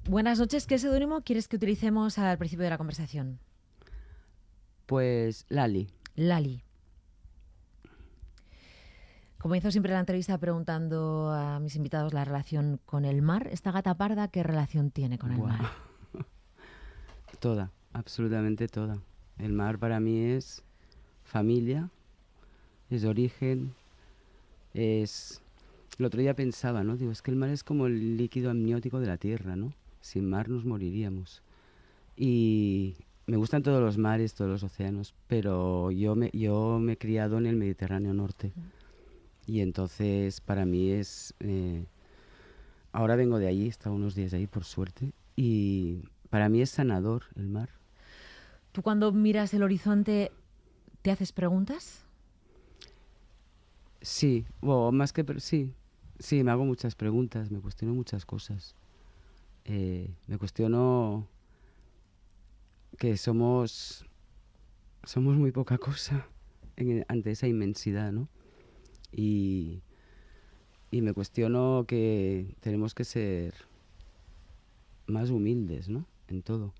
Buenas noches. ¿Qué seudónimo quieres que utilicemos al principio de la conversación? Pues Lali. Lali. Comienzo siempre la entrevista preguntando a mis invitados la relación con el mar. Esta gata parda, ¿qué relación tiene con el Buah. mar? Toda, absolutamente toda. El mar para mí es familia, es origen, es... El otro día pensaba, ¿no? Digo, es que el mar es como el líquido amniótico de la tierra, ¿no? Sin mar nos moriríamos. Y me gustan todos los mares, todos los océanos, pero yo me he criado en el Mediterráneo Norte. Y entonces para mí es... ahora vengo de allí, he estado unos días ahí por suerte, y para mí es sanador el mar. ¿Tú cuando miras el horizonte te haces preguntas? Sí, o más que... sí, me hago muchas preguntas, me cuestiono muchas cosas. Me cuestiono que somos muy poca cosa ante esa inmensidad, ¿no? Y, y me cuestiono que tenemos que ser más humildes, ¿no? En todo.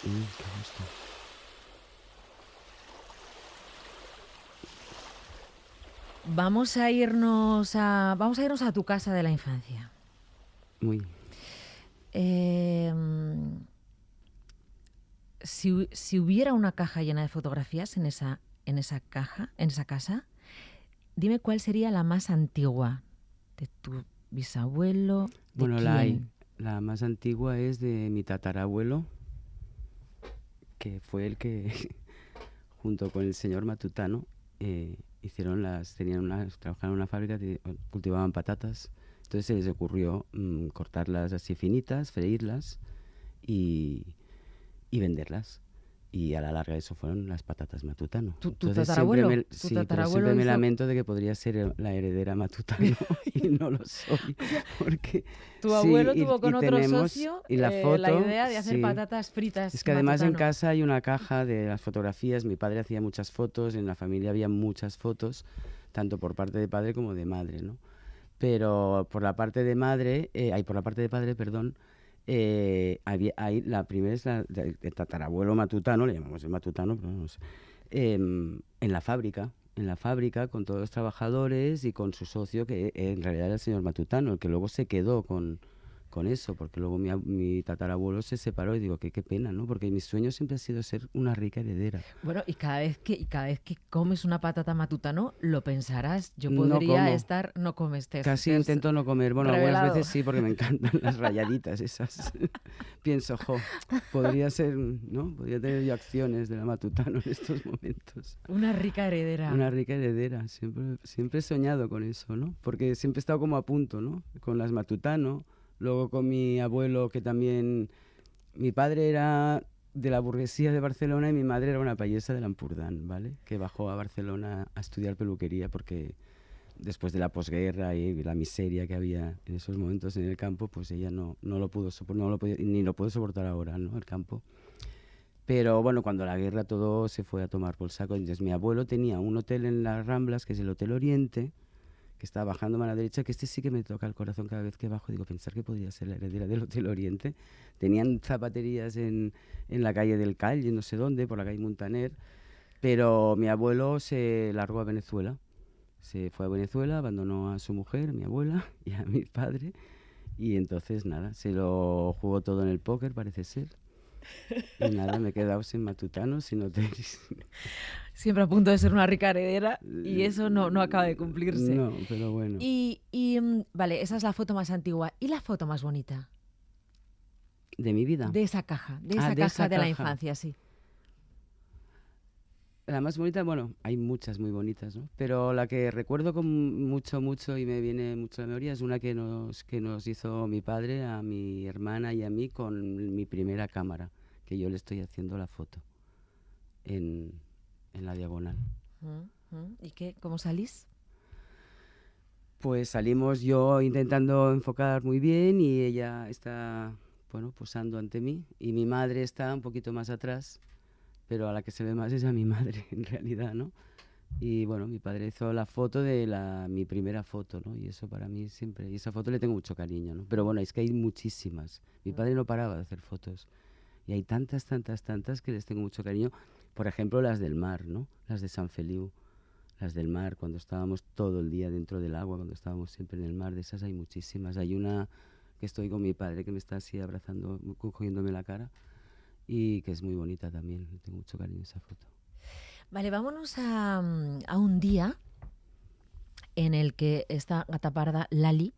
Qué gusto. Vamos a irnos a tu casa de la infancia. Muy. Si hubiera una caja llena de fotografías en esa casa, dime cuál sería la más antigua de tu bisabuelo, de Bueno, quién. la más antigua es de mi tatarabuelo, que fue el que, junto con el señor Matutano, trabajaron en una fábrica, cultivaban patatas. Entonces se les ocurrió cortarlas así finitas, freírlas y venderlas. Y a la larga eso fueron las patatas Matutano. ¿Tu Entonces tatarabuelo? ¿Tu sí, pero tatarabuelo siempre me hizo? lamento de que podría ser la heredera Matutano y no lo soy. Porque Tu sí, abuelo tuvo y con otro tenemos, socio y la la foto, idea de hacer sí. patatas fritas Es que además en Matutano. casa hay una caja de las fotografías. Mi padre hacía muchas fotos, en la familia había muchas fotos, tanto por parte de padre como de madre, ¿no? Pero por la parte de madre, por la parte de padre, perdón, la primera es el tatarabuelo Matutano, le llamamos el Matutano, pero no sé, en la fábrica con todos los trabajadores y con su socio, que en realidad era el señor Matutano, el que luego se quedó con eso, porque luego mi tatarabuelo se separó y digo que qué pena, ¿no? Porque mi sueño siempre ha sido ser una rica heredera. Bueno, y cada vez que comes una patata Matutano, lo pensarás. Yo No podría como. estar, no comes, Casi te has intento no comer. Bueno, algunas revelado. veces sí, porque me encantan las rayaditas esas. Pienso, podría ser, ¿no? Podría tener yo acciones de la Matutano en estos momentos. Una rica heredera. Una rica heredera. Siempre he soñado con eso, ¿no? Porque siempre he estado como a punto, ¿no? Con las Matutano. Luego con mi abuelo, que también... Mi padre era de la burguesía de Barcelona y mi madre era una payesa de Lampurdán, ¿vale? Que bajó a Barcelona a estudiar peluquería porque después de la posguerra y la miseria que había en esos momentos en el campo, pues ella no lo pudo soportar, ni lo puede soportar ahora, ¿no? El campo. Pero bueno, cuando la guerra todo se fue a tomar por saco. Entonces mi abuelo tenía un hotel en las Ramblas, que es el Hotel Oriente, que estaba bajando a la derecha, que este sí que me toca el corazón cada vez que bajo. Digo, pensar que podría ser la heredera del Hotel Oriente. Tenían zapaterías en la calle del Call, y no sé dónde, por la calle Montaner. Pero mi abuelo se largó a Venezuela. Se fue a Venezuela, abandonó a su mujer, a mi abuela y a mi padre. Y entonces nada, se lo jugó todo en el póker, parece ser. Y nada, me he quedado sin Matutano, sin hoteles. Siempre a punto de ser una rica heredera y eso no acaba de cumplirse. No, pero bueno. Vale, esa es la foto más antigua. ¿Y la foto más bonita? ¿De mi vida? De esa caja, de Ah, esa de caja esa de la caja. infancia, sí. La más bonita, bueno, hay muchas muy bonitas, ¿no? Pero la que recuerdo con mucho y me viene mucho a la memoria es una que nos hizo mi padre a mi hermana y a mí con mi primera cámara, que yo le estoy haciendo la foto en, en la diagonal. ¿Y qué? ¿Cómo salís? Pues salimos yo intentando enfocar muy bien y ella está, bueno, posando ante mí y mi madre está un poquito más atrás, pero a la que se ve más es a mi madre en realidad, ¿no? Y bueno, mi padre hizo la foto de mi primera foto, ¿no? Y eso para mí siempre, y esa foto le tengo mucho cariño, ¿no? Pero bueno, es que hay muchísimas. Mi padre no paraba de hacer fotos. Y hay tantas, tantas, tantas que les tengo mucho cariño. Por ejemplo, las del mar, ¿no? Las de San Feliu, las del mar, cuando estábamos todo el día dentro del agua, cuando estábamos siempre en el mar. De esas hay muchísimas. Hay una que estoy con mi padre que me está así abrazando, cogiéndome la cara y que es muy bonita también. Le tengo mucho cariño a esa foto. Vale, vámonos a un día en el que esta gata parda, Lali,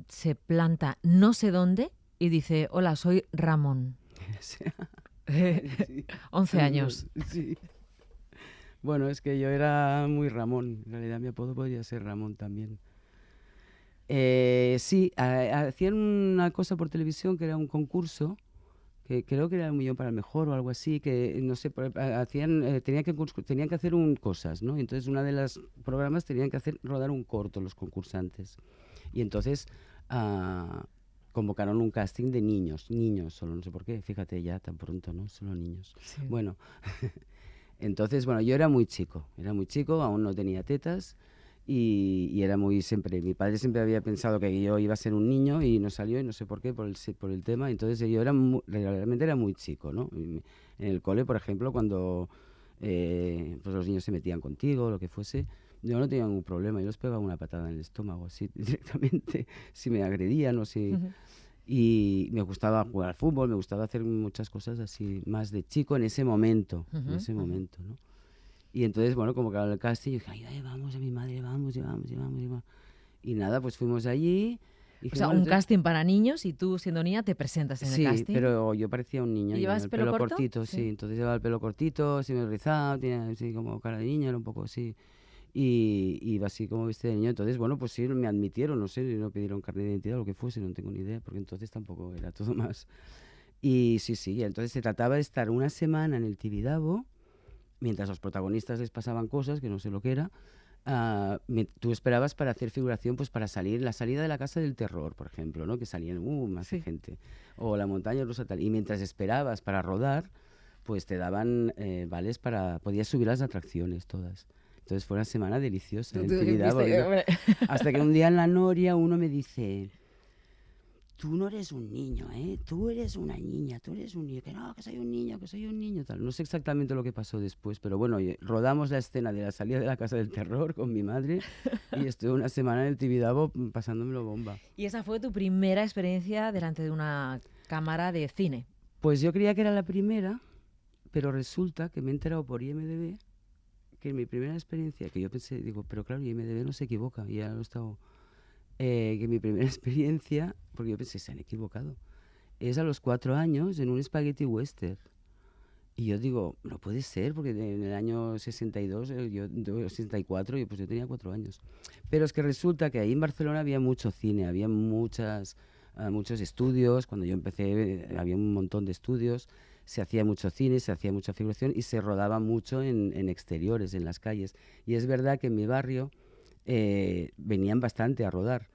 se planta no sé dónde y dice, hola, soy Ramón. Sí. 11 años. Sí. Bueno, es que yo era muy Ramón. En realidad mi apodo podría ser Ramón también. Sí, hacían una cosa por televisión que era un concurso, que creo que era un millón para el mejor o algo así, que no sé, tenían que hacer cosas, ¿no? Entonces una de las programas tenían que rodar un corto los concursantes. Y entonces convocaron un casting de niños solo, no sé por qué, fíjate ya tan pronto, ¿no? Solo niños. Sí. Bueno, entonces, bueno, yo era muy chico, aún no tenía tetas. Y era mi padre siempre había pensado que yo iba a ser un niño y no salió, y no sé por qué, por el tema. Entonces yo realmente era muy chico, ¿no? En el cole, por ejemplo, cuando pues los niños se metían contigo, lo que fuese, yo no tenía ningún problema, yo les pegaba una patada en el estómago, así directamente, si me agredían o si... Y me gustaba jugar al fútbol, me gustaba hacer muchas cosas así, más de chico en ese momento, ¿no? Y entonces, bueno, como que el casting, yo dije, ay, vamos a mi madre, vamos. Y nada, pues fuimos allí. Y o sea, un casting para niños y tú, siendo niña, te presentas en el casting. Sí, pero yo parecía un niño. ¿Y llevas el pelo corto? cortito, sí. Entonces llevaba el pelo cortito, así me rizado, tenía así como cara de niño, era un poco así. Y iba así como viste de niño. Entonces, bueno, pues sí, me admitieron, no sé, no pidieron carnet de identidad o lo que fuese, no tengo ni idea, porque entonces tampoco era todo más. Y sí, entonces se trataba de estar una semana en el Tibidabo, mientras los protagonistas les pasaban cosas, que no sé lo que era, tú esperabas para hacer figuración, pues para salir, la salida de la Casa del Terror, por ejemplo, ¿no? Que salían más gente, o la Montaña Rusa tal, y mientras esperabas para rodar, pues te daban vales podías subir las atracciones todas. Entonces fue una semana deliciosa. Hasta que un día en la Noria uno me dice... Tú no eres un niño, ¿eh? Tú eres una niña, tú eres un niño. Que no, que soy un niño, tal. No sé exactamente lo que pasó después, pero bueno, rodamos la escena de la salida de la Casa del Terror con mi madre y estuve una semana en el Tibidabo pasándomelo bomba. ¿Y esa fue tu primera experiencia delante de una cámara de cine? Pues yo creía que era la primera, pero resulta que me he enterado por IMDb que mi primera experiencia, que yo pensé, digo, pero claro, IMDb no se equivoca, y ya lo he estado... que mi primera experiencia, porque yo pensé, se han equivocado, es a los 4 años en un spaghetti western. Y yo digo, no puede ser, porque en el año 62, 64, pues yo tenía 4 años. Pero es que resulta que ahí en Barcelona había mucho cine, había muchos estudios. Cuando yo empecé había un montón de estudios, se hacía mucho cine, se hacía mucha figuración y se rodaba mucho en exteriores, en las calles. Y es verdad que en mi barrio venían bastante a rodar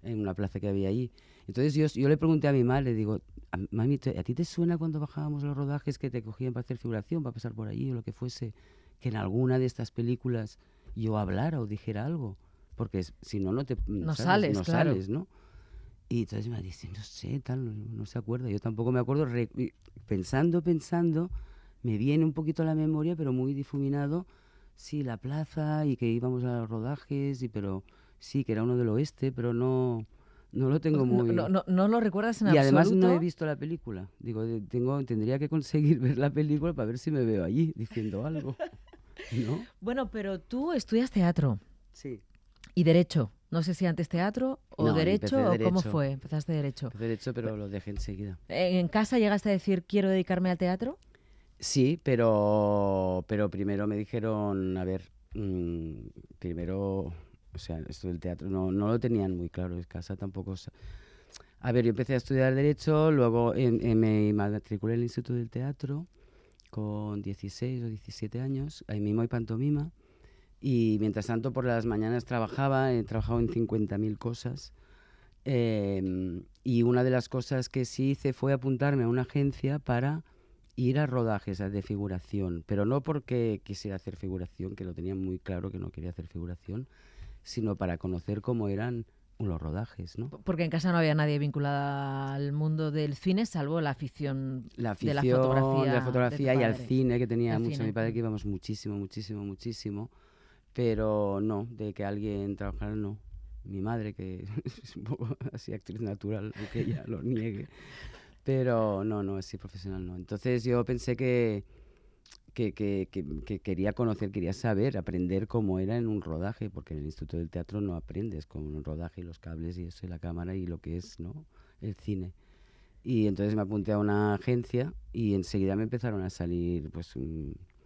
en una plaza que había allí. Entonces yo le pregunté a mi madre, digo, mami, ¿a ti te suena cuando bajábamos los rodajes que te cogían para hacer figuración, para pasar por allí o lo que fuese, que en alguna de estas películas yo hablara o dijera algo? Porque si no, no ¿sabes? sales, claro. ¿No? Y entonces me dice, no sé, tal, no se acuerda. Yo tampoco me acuerdo. Pensando, me viene un poquito a la memoria, pero muy difuminado. Sí, la plaza y que íbamos a los rodajes, pero sí, que era uno del oeste, pero no lo tengo muy... No lo recuerdas en absoluto. Y además no he absoluto. visto la película. Digo, tendría que conseguir ver la película para ver si me veo allí diciendo algo, ¿no? Bueno, pero tú estudias teatro. Sí. Y Derecho. No sé si antes teatro o No, Derecho empecé o Derecho. cómo fue. Empezaste Derecho. Empecé Derecho, pero lo dejé enseguida. ¿En casa llegaste a decir quiero dedicarme al teatro? Sí, pero primero me dijeron, a ver, primero, o sea, esto del teatro no lo tenían muy claro, en casa tampoco. A ver, yo empecé a estudiar Derecho, luego me matriculé en el Instituto del Teatro con 16 o 17 años, ahí mismo hay pantomima, y mientras tanto por las mañanas he trabajado en 50.000 cosas, y una de las cosas que sí hice fue apuntarme a una agencia para ir a rodajes de figuración, pero no porque quisiera hacer figuración, que lo tenía muy claro que no quería hacer figuración, sino para conocer cómo eran los rodajes, ¿no? Porque en casa no había nadie vinculada al mundo del cine, salvo la afición, La de la afición de la fotografía y al padre. cine que tenía Al mucho cine. mi padre, que íbamos muchísimo, muchísimo, muchísimo, pero no, de que alguien trabajara, no. Mi madre, que es un poco así actriz natural, aunque ella lo niegue, pero no, así profesional no. Entonces yo pensé que quería conocer, quería saber, aprender cómo era en un rodaje, porque en el Instituto del Teatro no aprendes con un rodaje y los cables y eso, y la cámara y lo que es, ¿no?, el cine. Y entonces me apunté a una agencia y enseguida me empezaron a salir pues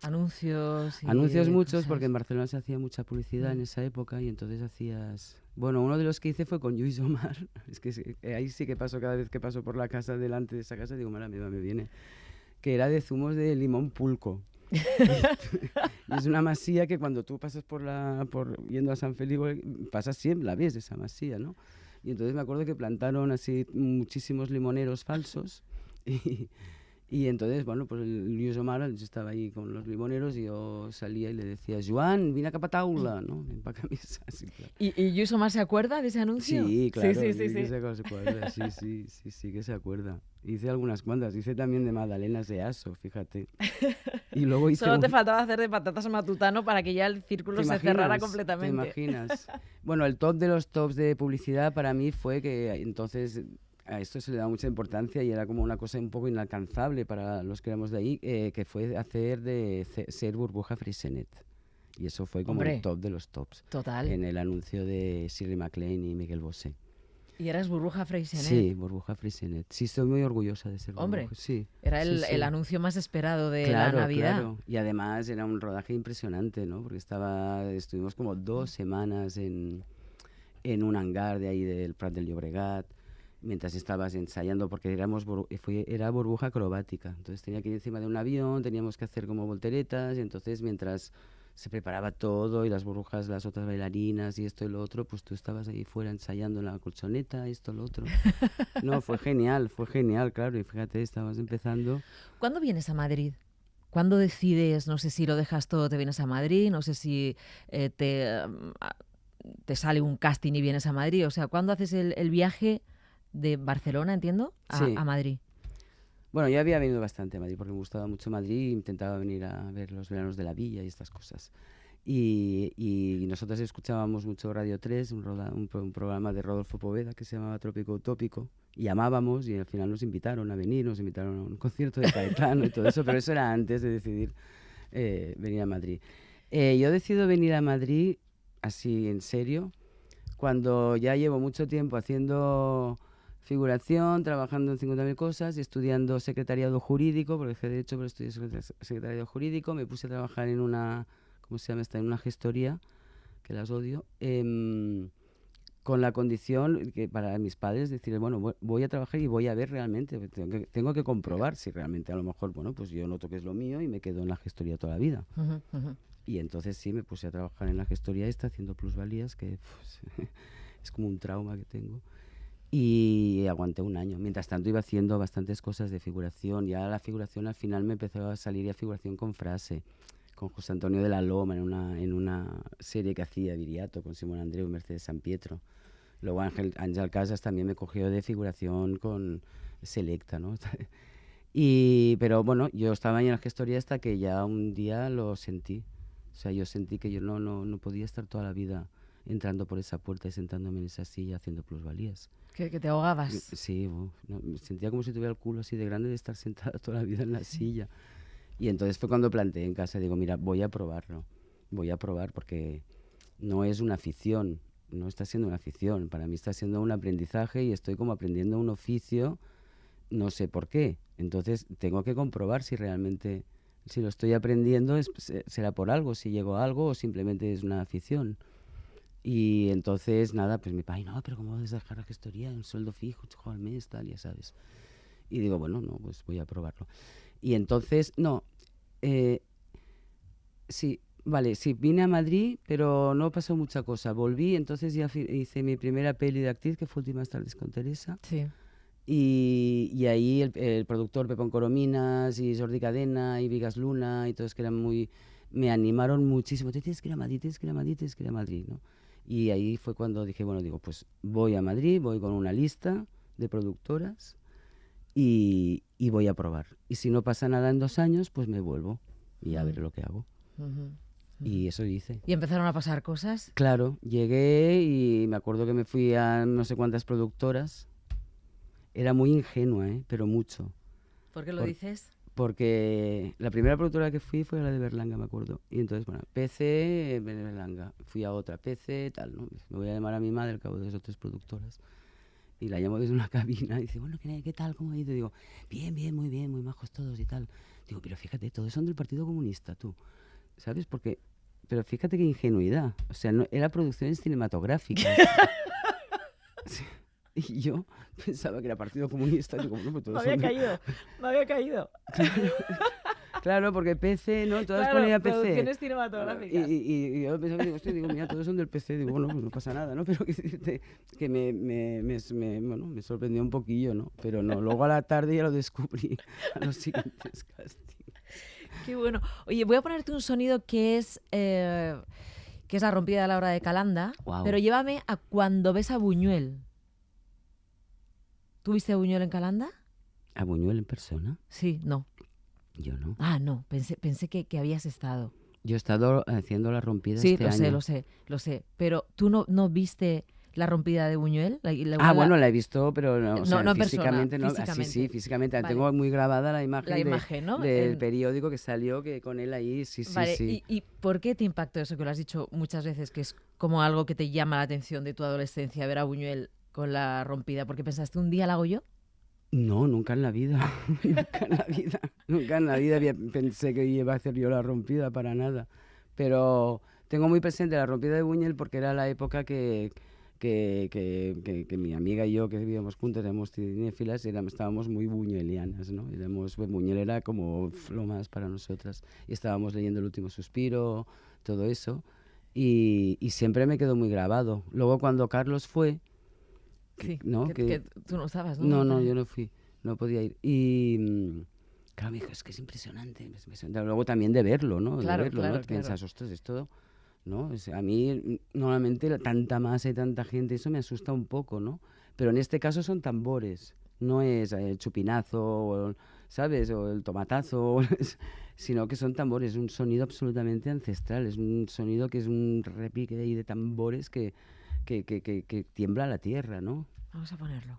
Anuncios anuncios y muchos, porque cosas. en Barcelona se hacía mucha publicidad en esa época y entonces hacías... Bueno, uno de los que hice fue con Lluís Omar. Es que ahí sí que paso, cada vez que paso por la casa, delante de esa casa, digo, mira, me viene. Que era de zumos de limón pulco. Y es una masía que cuando tú pasas yendo a San Felipe, pasas siempre, la ves esa masía, ¿no? Y entonces me acuerdo que plantaron así muchísimos limoneros falsos y, y entonces, bueno, pues el Lluís Omar estaba ahí con los limoneros y yo salía y le decía, Joan, vine a capa taula, ¿no? Ven para camisa, así, claro. ¿Y Lluís Omar se acuerda de ese anuncio? Sí, claro, Sí. que se acuerda, sí, que se acuerda. Hice algunas cuantas, hice también de magdalenas de aso, fíjate. Y luego hice Solo te faltaba hacer de patatas matutano para que ya el círculo se cerrara completamente. ¿Te imaginas? Bueno, el top de los tops de publicidad para mí fue que entonces a esto se le da mucha importancia y era como una cosa un poco inalcanzable para los que éramos de ahí, que fue hacer de ser Burbuja Freixenet. Y eso fue como Hombre, el top de los tops. total. En el anuncio de Shirley MacLaine y Miguel Bosé. Y eras Burbuja Freixenet. Sí, Burbuja Freixenet. Sí, estoy muy orgullosa de ser Hombre, Burbuja. Sí, era sí, sí. el anuncio más esperado de Claro, la Navidad. claro. Y además era un rodaje impresionante, ¿no? Porque estuvimos como 2 semanas en un hangar de ahí del Prat del Llobregat, mientras estabas ensayando, porque era burbuja acrobática. Entonces tenía que ir encima de un avión, teníamos que hacer como volteretas, y entonces mientras se preparaba todo y las burbujas, las otras bailarinas y esto y lo otro, pues tú estabas ahí fuera ensayando en la colchoneta, esto, lo otro. No, fue genial, claro. Y fíjate, estabas empezando. ¿Cuándo vienes a Madrid? ¿Cuándo decides, no sé si lo dejas todo, te vienes a Madrid, no sé si te sale un casting y vienes a Madrid? O sea, ¿cuándo haces el viaje de Barcelona, entiendo, Sí. a Madrid? Bueno, yo había venido bastante a Madrid porque me gustaba mucho Madrid, intentaba venir a ver los veranos de la villa y estas cosas. Y nosotros escuchábamos mucho Radio 3, un programa de Rodolfo Poveda que se llamaba Trópico Utópico, y amábamos y al final nos invitaron a venir, nos invitaron a un concierto de Caetano y todo eso, pero eso era antes de decidir venir a Madrid. Yo decido venir a Madrid así en serio cuando ya llevo mucho tiempo haciendo figuración, trabajando en 50.000 cosas y estudiando secretariado jurídico, porque dejé derecho pero estudié secretariado jurídico. Me puse a trabajar en una, ¿cómo se llama esta? En una gestoría, que las odio, con la condición que para mis padres decirles, bueno, voy a trabajar y voy a ver realmente, tengo que comprobar si realmente a lo mejor, bueno, pues yo noto que es lo mío y me quedo en la gestoría toda la vida. Y entonces sí, me puse a trabajar en la gestoría esta, haciendo plusvalías, que pues, es como un trauma que tengo. Y aguanté un año. Mientras tanto iba haciendo bastantes cosas de figuración. Ya la figuración al final me empezó a salir ya figuración con frase, con José Antonio de la Loma en una serie que hacía Viriato con Simón Andreu y Mercedes San Pietro. Luego Ángel Casas también me cogió de figuración con Selecta, ¿no? Pero bueno, yo estaba en la gestoría hasta que ya un día lo sentí. O sea, yo sentí que yo no podía estar toda la vida entrando por esa puerta y sentándome en esa silla haciendo plusvalías. Que te ahogabas. Sí, me sentía como si tuviera el culo así de grande de estar sentada toda la vida en la silla. Y entonces fue cuando planteé en casa, digo, mira, voy a probar porque no es una afición, no está siendo una afición, para mí está siendo un aprendizaje y estoy como aprendiendo un oficio, no sé por qué. Entonces tengo que comprobar si realmente, si lo estoy aprendiendo, será por algo, si llego a algo o simplemente es una afición. Y entonces, nada, pues mi padre, no, pero ¿cómo vas a dejar la gestoría? Un sueldo fijo, chico, al mes, tal, ya sabes. Y digo, bueno, no, pues voy a probarlo. Y entonces, sí, vale, sí, vine a Madrid, pero no pasó mucha cosa. Volví, entonces ya hice mi primera peli de actriz, que fue Últimas tardes con Teresa. Sí. Y ahí el productor Pepón Corominas y Jordi Cadena y Vigas Luna y todos que eran muy... Me animaron muchísimo. Te tienes que ir a Madrid, tienes que ir a Madrid, tienes que ir a Madrid, ¿no? Y ahí fue cuando dije, bueno, digo, pues voy a Madrid, voy con una lista de productoras y voy a probar. Y si no pasa nada en 2 años, pues me vuelvo y a ver lo que hago. Y eso hice. ¿Y empezaron a pasar cosas? Claro, llegué y me acuerdo que me fui a no sé cuántas productoras. Era muy ingenua, pero mucho. ¿Por qué lo dices? Porque la primera productora que fui fue la de Berlanga, me acuerdo. Y entonces, bueno, PC, Berlanga. Fui a otra, PC, tal, ¿no? Me voy a llamar a mi madre al cabo de 2 o 3 productoras. Y la llamo desde una cabina y dice, bueno, ¿qué tal? ¿Cómo ha ido? Y digo, bien, muy majos todos y tal. Digo, pero fíjate, todos son del Partido Comunista, tú. ¿Sabes? Porque... Pero fíjate qué ingenuidad. O sea, no, era producciones cinematográficas. Sí. Y yo pensaba que era Partido Comunista. Digo, bueno, pues todos me había caído. Claro, porque PC, ¿no? Todas claro, ponían PC. Producciones cinematográficas. Y yo pensaba, digo, mira, todos son del PC. Digo, bueno, pues no pasa nada, ¿no? Pero que me sorprendió un poquillo, ¿no? Pero no, luego a la tarde ya lo descubrí a los siguientes castings. Qué bueno. Oye, voy a ponerte un sonido que es la rompida de la hora de Calanda, Wow. pero llévame a cuando ves a Buñuel. ¿Tú viste a Buñuel en Calanda? ¿A Buñuel en persona? Sí, no. Yo no. Ah, no, pensé que habías estado. Yo he estado haciendo la rompida sí, este año. lo sé. Pero ¿tú no viste la rompida de Buñuel? Bueno, la he visto, pero no, o sea, no físicamente persona, no. físicamente. Sí, físicamente. Vale. Tengo muy grabada la imagen, ¿no? del periódico que salió que con él ahí, sí. ¿Y por qué te impactó eso que lo has dicho muchas veces, que es como algo que te llama la atención de tu adolescencia, ver a Buñuel con la rompida? ¿Porque pensaste, un día la hago yo? No, nunca en la vida. Nunca en la vida pensé que iba a hacer yo la rompida, para nada. Pero tengo muy presente la rompida de Buñuel porque era la época que mi amiga y yo, que vivíamos juntos, éramos cinéfilas, estábamos muy buñuelianas, ¿no? Buñuel era como lo más para nosotras. Y estábamos leyendo El último suspiro, todo eso. Y siempre me quedó muy grabado. Luego cuando Carlos fue... Sí, ¿no? que tú no estabas, ¿no? No, yo no fui, no podía ir. Y claro, me dijo, es que es impresionante. Luego también de verlo, ¿no? Claro, de verlo, claro, ¿no? Piensas, ostras, esto, ¿no? A mí, normalmente, tanta masa y tanta gente, eso me asusta un poco, ¿no? Pero en este caso son tambores, no es el chupinazo, ¿sabes? O el tomatazo, sino que son tambores, un sonido absolutamente ancestral, es un sonido que es un repique ahí de tambores que tiembla la tierra, ¿no? Vamos a ponerlo.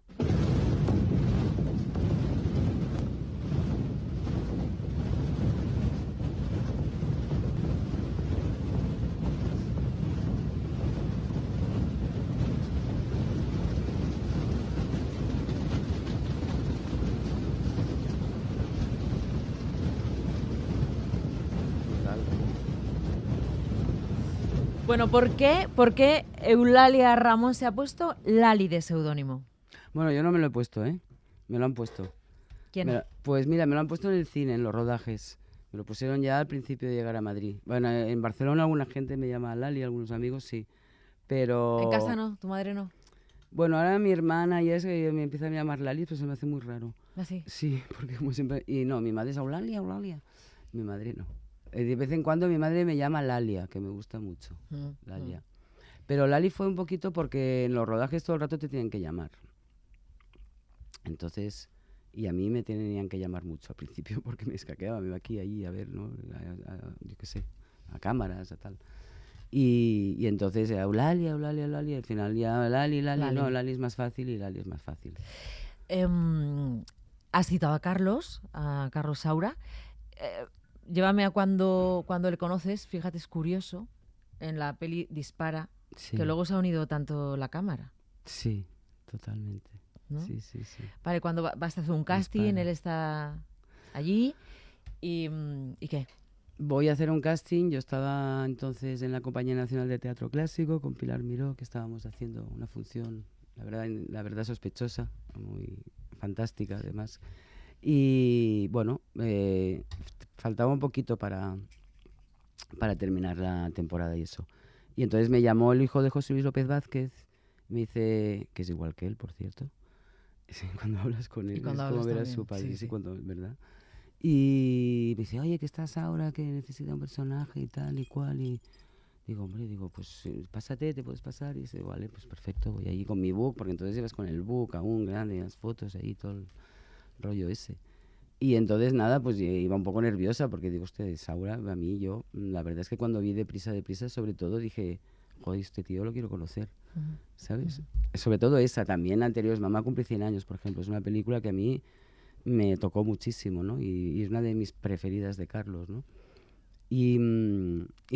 Bueno, ¿por qué Eulalia Ramón se ha puesto Lali de seudónimo? Bueno, yo no me lo he puesto, ¿eh? Me lo han puesto. ¿Quién? Pues mira, me lo han puesto en el cine, en los rodajes. Me lo pusieron ya al principio de llegar a Madrid. Bueno, en Barcelona alguna gente me llama Lali, algunos amigos sí. Pero... ¿En casa no? ¿Tu madre no? Bueno, ahora mi hermana y es que me empiezan a llamar Lali, pero se me hace muy raro. ¿Ah, sí? Sí, porque como siempre... Y no, mi madre es Eulalia. Mi madre no. De vez en cuando mi madre me llama Lalia, que me gusta mucho. Lalia. Pero Lali fue un poquito porque en los rodajes todo el rato te tienen que llamar. Entonces, y a mí me tenían que llamar mucho al principio porque me escaqueaba, me iba aquí, allí, a ver, ¿no? Yo qué sé, a cámaras, a tal. Y entonces, Eulalia, al final ya Lali. No, Lali es más fácil y Lali es más fácil. Has citado a Carlos Saura. Llévame a cuando le conoces, fíjate, es curioso, en la peli Dispara, sí. Que luego se ha unido tanto la cámara. Sí, totalmente. ¿No? Sí. Vale, cuando vas a hacer un casting, Dispara. Él está allí, ¿y qué? Voy a hacer un casting, yo estaba entonces en la Compañía Nacional de Teatro Clásico con Pilar Miró, que estábamos haciendo una función, la verdad sospechosa, muy fantástica además. Y bueno, faltaba un poquito para terminar la temporada y eso. Y entonces me llamó el hijo de José Luis López Vázquez, me dice, que es igual que él, por cierto, Sí, cuando hablas con él, Y cuando es como hablas ver a también, su padre, sí, sí, sí. cuando, ¿verdad? Y me dice, oye, que estás ahora, que necesita un personaje y tal y cual. Y digo, hombre, digo, pues pásate, te puedes pasar. Y dice, vale, pues perfecto, voy allí con mi book, porque entonces ibas con el book aún grande, las fotos ahí, todo el rollo ese. Y entonces nada, pues iba un poco nerviosa porque digo, usted, Saura, a mí yo, la verdad es que cuando vi Deprisa, sobre todo dije, joder, este tío lo quiero conocer, Ujú, ¿sabes? ujú. Sobre todo esa, también anteriores, Mamá cumple 100 años, por ejemplo, es una película que a mí me tocó muchísimo, ¿no? Y es una de mis preferidas de Carlos, ¿no? Y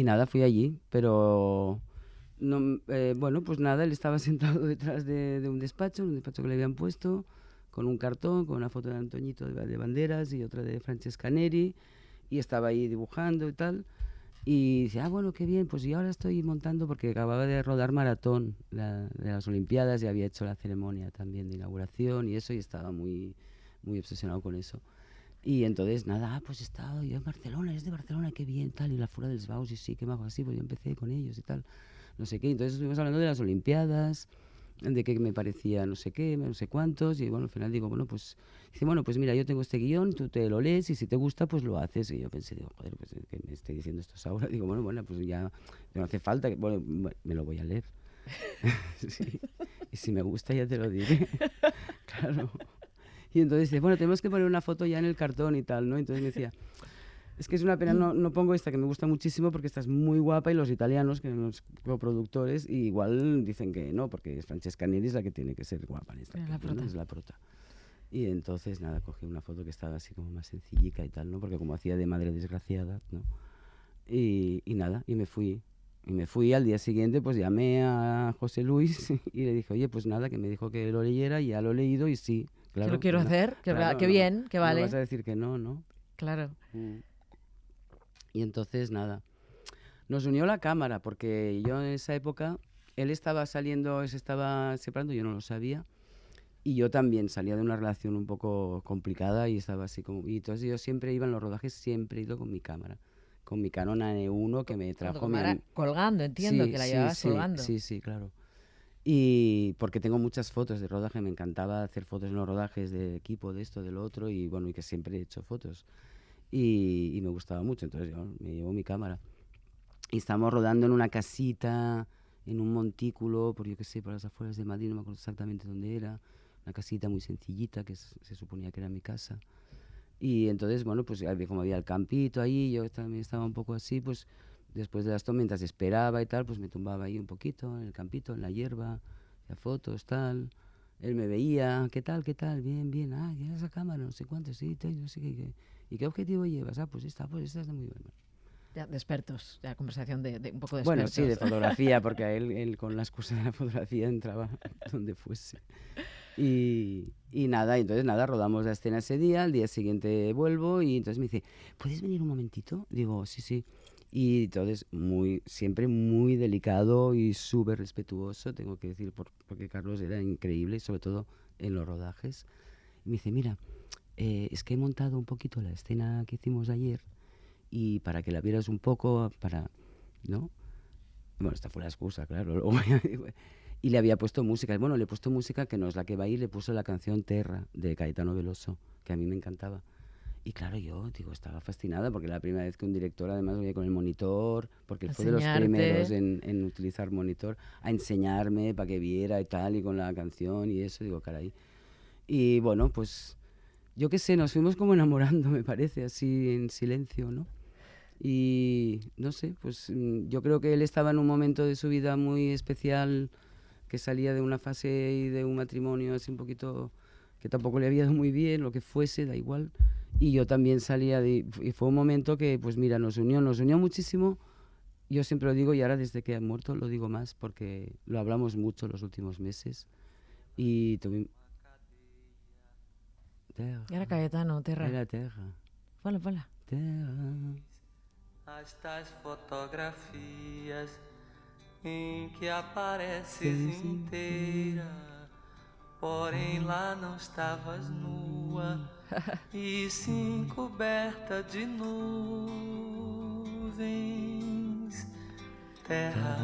nada, fui allí, pero no, bueno, pues nada, él estaba sentado detrás de un despacho que le habían puesto, con un cartón, con una foto de Antoñito de Banderas y otra de Francesca Neri, y estaba ahí dibujando y tal. Y dice, ah, bueno, qué bien, pues yo ahora estoy montando, porque acababa de rodar maratón de las Olimpiadas y había hecho la ceremonia también de inauguración y eso, y estaba muy, muy obsesionado con eso. Y entonces, nada, pues he estado yo en Barcelona, es de Barcelona, qué bien, tal, y la Fura dels Baus, y sí, qué mago, así, pues yo empecé con ellos y tal, no sé qué. Entonces estuvimos hablando de las Olimpiadas, de qué me parecía no sé qué, no sé cuántos, y bueno, al final digo, bueno, pues, dice, bueno, pues mira, yo tengo este guión, tú te lo lees, y si te gusta, pues lo haces. Y yo pensé, digo, joder, pues que me esté diciendo esto ahora, digo, bueno, pues ya no hace falta, bueno, me lo voy a leer. Sí. Y si me gusta ya te lo diré, claro. Y entonces dice, bueno, tenemos que poner una foto ya en el cartón y tal, ¿no? Entonces me decía, es que es una pena, no pongo esta que me gusta muchísimo porque esta es muy guapa y los italianos, que son los coproductores, y igual dicen que no, porque es Francesca Neri es la que tiene que ser guapa en esta Era la película, ¿no? prota. Es la prota. Y entonces, nada, cogí una foto que estaba así como más sencillica y tal, ¿no? Porque como hacía de madre desgraciada, ¿no? Y nada, y me fui. Y me fui al día siguiente, pues llamé a José Luis y le dije, oye, pues nada, que me dijo que lo leyera y ya lo he leído y sí, Que lo claro, quiero no, hacer, claro, que no, bien, que no vas vale. a decir que no, ¿no? Claro. Mm. Y entonces, nada, nos unió la cámara, porque yo en esa época, él estaba saliendo, se estaba separando, yo no lo sabía, y yo también salía de una relación un poco complicada y estaba así como... Y entonces yo siempre iba en los rodajes, siempre he ido con mi cámara, con mi Canon AE1 que me Con tu trajo cámara colgando, entiendo Sí, que la sí, llevabas sí, colgando. sí, sí, claro. Y porque tengo muchas fotos de rodaje, me encantaba hacer fotos en los rodajes de equipo, de esto, de lo otro, y bueno, y que siempre he hecho fotos. Y me gustaba mucho, entonces yo me llevo mi cámara. Y estábamos rodando en una casita, en un montículo, por yo qué sé, por las afueras de Madrid, no me acuerdo exactamente dónde era. Una casita muy sencillita que se suponía que era mi casa. Y entonces, bueno, pues como había el campito ahí, yo también estaba un poco así, pues después de las tomas, mientras esperaba y tal, pues me tumbaba ahí un poquito en el campito, en la hierba, hacía fotos, tal. Él me veía, qué tal? Bien, bien, ah, ya esa cámara, no sé cuánto, sí, no sé qué. ¿Y qué objetivo llevas? Ah, pues esta está muy buena. Ya, de expertos, ya conversación de un poco de Bueno, sí, de expertos. fotografía, porque a él con la excusa de la fotografía entraba donde fuese. Y nada, entonces nada, rodamos la escena ese día, al día siguiente vuelvo y entonces me dice, ¿puedes venir un momentito? Digo, sí, sí. Y entonces siempre muy delicado y súper respetuoso, tengo que decir, porque Carlos era increíble, sobre todo en los rodajes. Y me dice, mira, es que he montado un poquito la escena que hicimos ayer y para que la vieras un poco, ¿no? Bueno, esta fue la excusa, claro. Luego y le había puesto música. Bueno, le he puesto música que no es la que va a ir, le puso la canción Terra de Caetano Veloso, que a mí me encantaba. Y claro, yo digo, estaba fascinada porque era la primera vez que un director además venía con el monitor, porque él fue de los primeros Enseñarte. en utilizar monitor, a enseñarme para que viera y tal, y con la canción y eso, digo, caray. Y bueno, pues yo qué sé, nos fuimos como enamorando, me parece, así en silencio, ¿no? Y no sé, pues yo creo que él estaba en un momento de su vida muy especial, que salía de una fase y de un matrimonio así un poquito que tampoco le había ido muy bien, lo que fuese, da igual. Y yo también salía y fue un momento que, pues mira, nos unió muchísimo. Yo siempre lo digo y ahora desde que ha muerto lo digo más porque lo hablamos mucho los últimos meses. Y tuvimos... Y ahora Cayetano, Terra. Era terra, Fala, fala. terra. As tais fotografias em que apareces inteira, porém lá não estavas nua, e sim coberta de nuvens. Terra,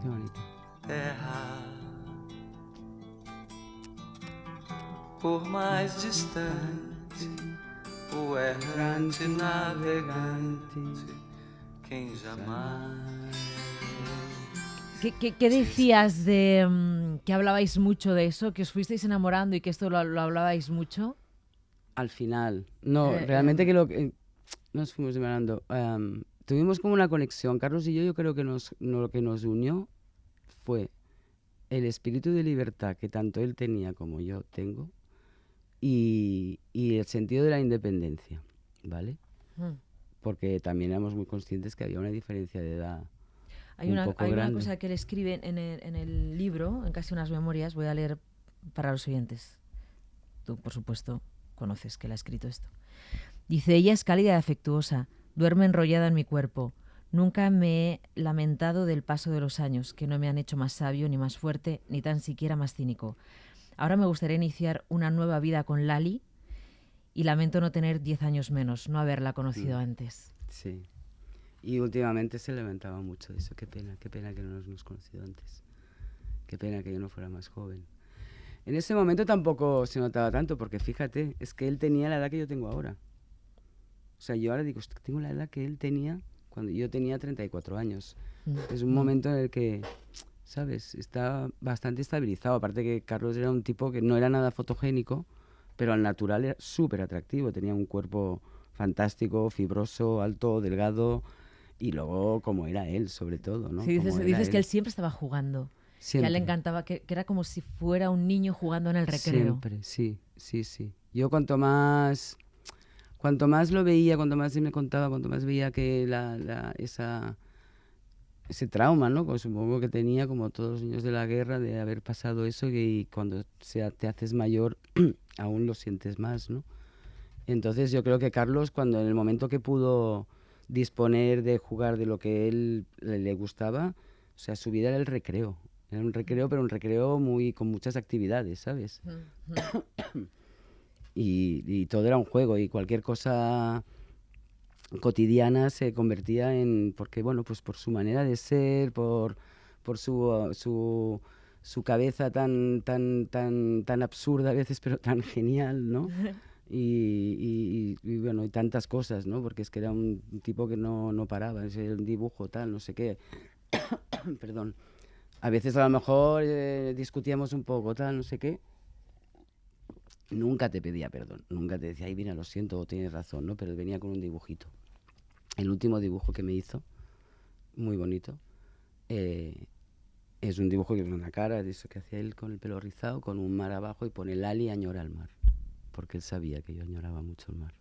Qué bonito. terra, por mais distante, o errante navegante, quem jamais. ¿Qué decías de que hablabais mucho de eso, que os fuisteis enamorando y que esto lo hablabais mucho? Al final, no, realmente que nos fuimos enamorando. Tuvimos como una conexión, Carlos y yo creo que lo que nos unió fue el espíritu de libertad que tanto él tenía como yo tengo y el sentido de la independencia, ¿vale? Porque también éramos muy conscientes que había una diferencia de edad. Hay una cosa que él escribe en el libro, en Casi unas memorias, voy a leer para los oyentes. Tú, por supuesto, conoces que él ha escrito esto. Dice, ella es cálida y afectuosa, duerme enrollada en mi cuerpo. Nunca me he lamentado del paso de los años, que no me han hecho más sabio, ni más fuerte, ni tan siquiera más cínico. Ahora me gustaría iniciar una nueva vida con Lali y lamento no tener 10 años menos, no haberla conocido antes. Sí. Y últimamente se lamentaba mucho de eso. Qué pena que no nos hemos conocido antes. Qué pena que yo no fuera más joven. En ese momento tampoco se notaba tanto, porque fíjate, es que él tenía la edad que yo tengo ahora. O sea, yo ahora digo, tengo la edad que él tenía cuando yo tenía 34 años. Es un momento en el que, ¿sabes? Está bastante estabilizado. Aparte que Carlos era un tipo que no era nada fotogénico, pero al natural era súper atractivo. Tenía un cuerpo fantástico, fibroso, alto, delgado. Y luego, como era él, sobre todo, ¿no? Sí, dices que él siempre estaba jugando. Siempre. Que a él le encantaba, que era como si fuera un niño jugando en el recreo. Siempre, sí. Yo cuanto más lo veía, cuanto más él me contaba, cuanto más veía que ese trauma, ¿no? Pues supongo que tenía, como todos los niños de la guerra, de haber pasado eso, y cuando te haces mayor aún lo sientes más, ¿no? Entonces yo creo que Carlos, cuando en el momento que pudo disponer de jugar de lo que él le gustaba, o sea, su vida era el recreo. Era un recreo, pero un recreo con muchas actividades, ¿sabes? Y todo era un juego, y cualquier cosa cotidiana se convertía porque bueno, pues por su manera de ser, por su cabeza tan absurda a veces, pero tan genial, ¿no? Y bueno, y tantas cosas, ¿no? Porque es que era un tipo que no paraba, es un dibujo tal, no sé qué. Perdón. A veces a lo mejor discutíamos un poco tal, no sé qué. Nunca te pedía perdón, nunca te decía, ay, mira, lo siento, tienes razón, ¿no? Pero venía con un dibujito. El último dibujo que me hizo, muy bonito, es un dibujo que es una cara de eso que hacía él con el pelo rizado, con un mar abajo, y pone Lali añora el mar, porque él sabía que yo añoraba mucho el mar.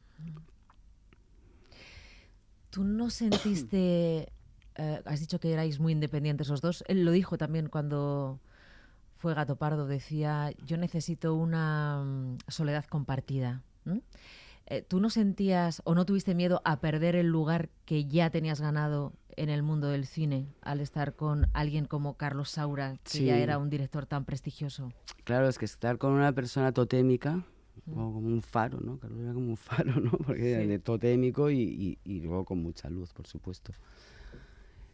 ¿Tú no sentiste, has dicho que erais muy independientes los dos, él lo dijo también cuando fue Gato Pardo, decía, yo necesito una soledad compartida. ¿Tú no sentías o no tuviste miedo a perder el lugar que ya tenías ganado en el mundo del cine al estar con alguien como Carlos Saura, que ya era un director tan prestigioso? Claro, es que estar con una persona totémica, o como un faro, ¿no? Carlos era como un faro, ¿no? Porque era de totémico y luego con mucha luz, por supuesto.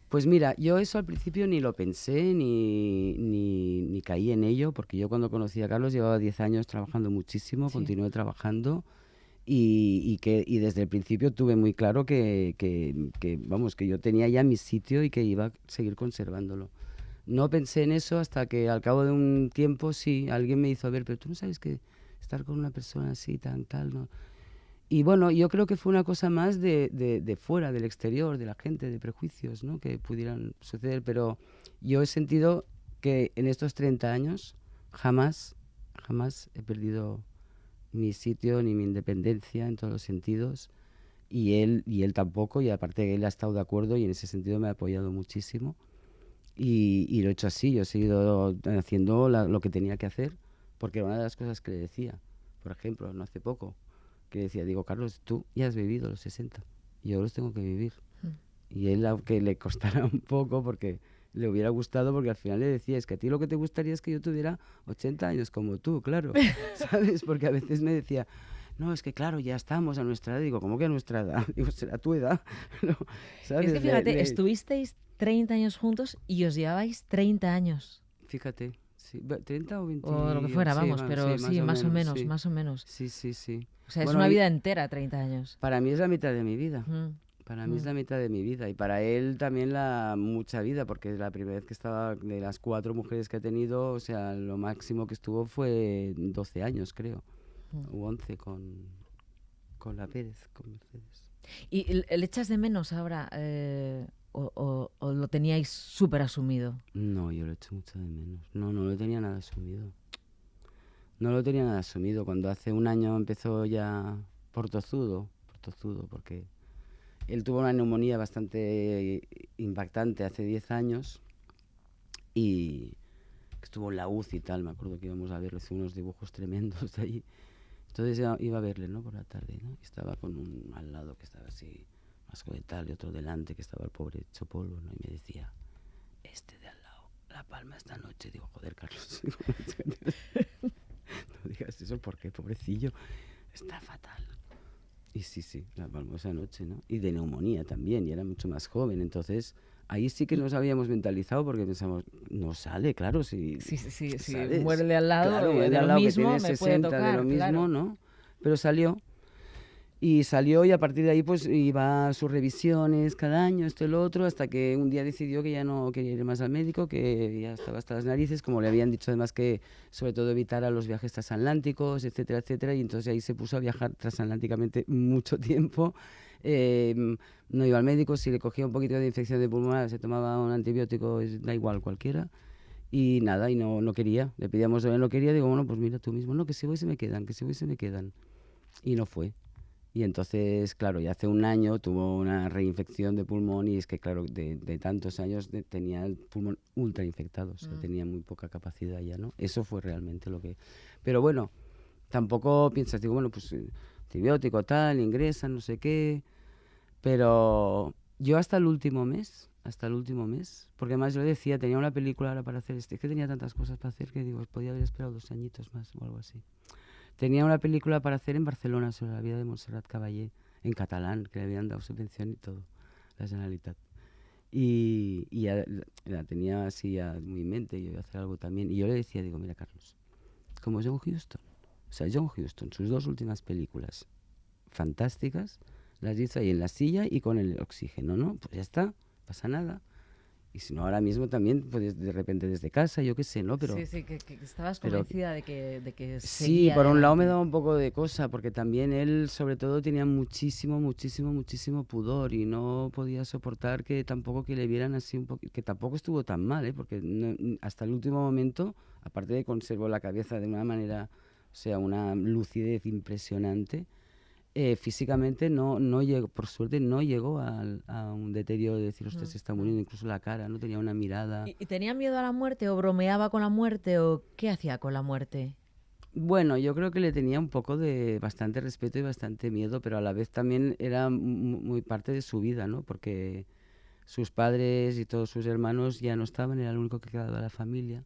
Pues mira, yo eso al principio ni lo pensé, ni caí en ello, porque yo cuando conocí a Carlos llevaba 10 años trabajando muchísimo, continué trabajando, y desde el principio tuve muy claro que yo tenía ya mi sitio y que iba a seguir conservándolo. No pensé en eso hasta que al cabo de un tiempo sí, alguien me hizo ver, pero tú no sabes que estar con una persona así, tan tal, ¿no? Y bueno, yo creo que fue una cosa más de fuera, del exterior, de la gente, de prejuicios, ¿no? Que pudieran suceder, pero yo he sentido que en estos 30 años jamás he perdido mi sitio ni mi independencia en todos los sentidos, y él tampoco, y aparte él ha estado de acuerdo y en ese sentido me ha apoyado muchísimo, y lo he hecho así. Yo he seguido haciendo lo que tenía que hacer, porque era una de las cosas que le decía, por ejemplo, no hace poco, que decía, digo, Carlos, tú ya has vivido los 60, y yo los tengo que vivir. Y él, aunque le costara un poco, porque le hubiera gustado, porque al final le decía, es que a ti lo que te gustaría es que yo tuviera 80 años como tú, claro, ¿sabes? Porque a veces me decía, no, es que claro, ya estamos a nuestra edad. Digo, ¿cómo que a nuestra edad? Digo, será tu edad, ¿no? ¿Sabes? Es que fíjate, estuvisteis 30 años juntos y os llevabais 30 años. Fíjate, Sí, 30 o 20. O lo que fuera, sí, vamos, pero sí, más o menos, sí. más o menos. Sí, sí, sí. O sea, es Bueno, una vida entera, 30 años. Para mí es la mitad de mi vida. Mm. Para mí es la mitad de mi vida. Y para él también mucha vida, porque la primera vez que estaba, de las 4 mujeres que ha tenido, o sea, lo máximo que estuvo fue 12 años, creo. O 11 con la Pérez, con Mercedes. ¿Y le echas de menos ahora o lo teníais súper asumido? No, yo lo echo mucho de menos. No lo tenía nada asumido. No lo tenía nada asumido. Cuando hace un año empezó ya por tozudo, porque él tuvo una neumonía bastante impactante hace 10 años y estuvo en la UCI y tal. Me acuerdo que íbamos a verle, hizo unos dibujos tremendos de allí. Entonces iba a verle, ¿no? Por la tarde, ¿no? Y estaba con un al lado que estaba así, más joven tal, y otro delante que estaba el pobre hecho polvo, ¿no? Y me decía, este de al lado, La Palma esta noche. Digo, joder, Carlos, no digas eso porque, pobrecillo, está fatal. Y sí, La Palma esa noche, ¿no? Y de neumonía también, y era mucho más joven, entonces ahí sí que nos habíamos mentalizado porque pensamos, no sale, claro, si muere de al lado, claro, de al lo lado mismo, que tiene me 60 puede tocar, de lo mismo, claro. ¿no? Pero salió y a partir de ahí pues iba a sus revisiones cada año, esto y lo otro, hasta que un día decidió que ya no quería ir más al médico, que ya estaba hasta las narices, como le habían dicho además que sobre todo evitara los viajes transatlánticos, etcétera, etcétera, y entonces ahí se puso a viajar transatlánticamente mucho tiempo. No iba al médico, si le cogía un poquito de infección de pulmonar se tomaba un antibiótico, da igual cualquiera, y nada, y no quería, le pedíamos él no quería, digo, bueno, pues mira tú mismo, no, que si voy se me quedan, y no fue. Y entonces, claro, ya hace un año tuvo una reinfección de pulmón y es que, claro, de tantos años tenía el pulmón ultra infectado, o sea, tenía muy poca capacidad ya, ¿no? Eso fue realmente lo que... Pero bueno, tampoco piensas, digo, bueno, pues antibiótico tal, ingresan, no sé qué, pero yo hasta el último mes, porque además yo le decía, tenía una película ahora para hacer, es que tenía tantas cosas para hacer que digo, podía haber esperado 2 añitos más o algo así. Tenía una película para hacer en Barcelona sobre la vida de Montserrat Caballé, en catalán, que le habían dado subvención y todo, la Generalitat. Y ya la tenía así ya muy en mente, yo iba a hacer algo también. Y yo le decía, digo, mira, Carlos, como John Huston. O sea, John Huston, sus 2 últimas películas fantásticas, las hizo ahí en la silla y con el oxígeno, ¿no? Pues ya está, pasa nada. Y si no, ahora mismo también, pues de repente desde casa, yo qué sé, ¿no? Pero, sí, que estabas convencida de que sí, por un lado me adelante. daba un poco de cosa, porque también él, sobre todo, tenía muchísimo pudor y no podía soportar que tampoco que le vieran así un poco, que tampoco estuvo tan mal, ¿eh? Porque hasta el último momento, aparte de conservó la cabeza de una manera, o sea, una lucidez impresionante, físicamente no llegó, por suerte no llegó a un deterioro de decir, usted se está muriendo, incluso la cara, no tenía una mirada. ¿Y tenía miedo a la muerte o bromeaba con la muerte o qué hacía con la muerte? Bueno, yo creo que le tenía un poco de bastante respeto y bastante miedo, pero a la vez también era muy parte de su vida, ¿no? Porque sus padres y todos sus hermanos ya no estaban, era el único que quedaba de la familia.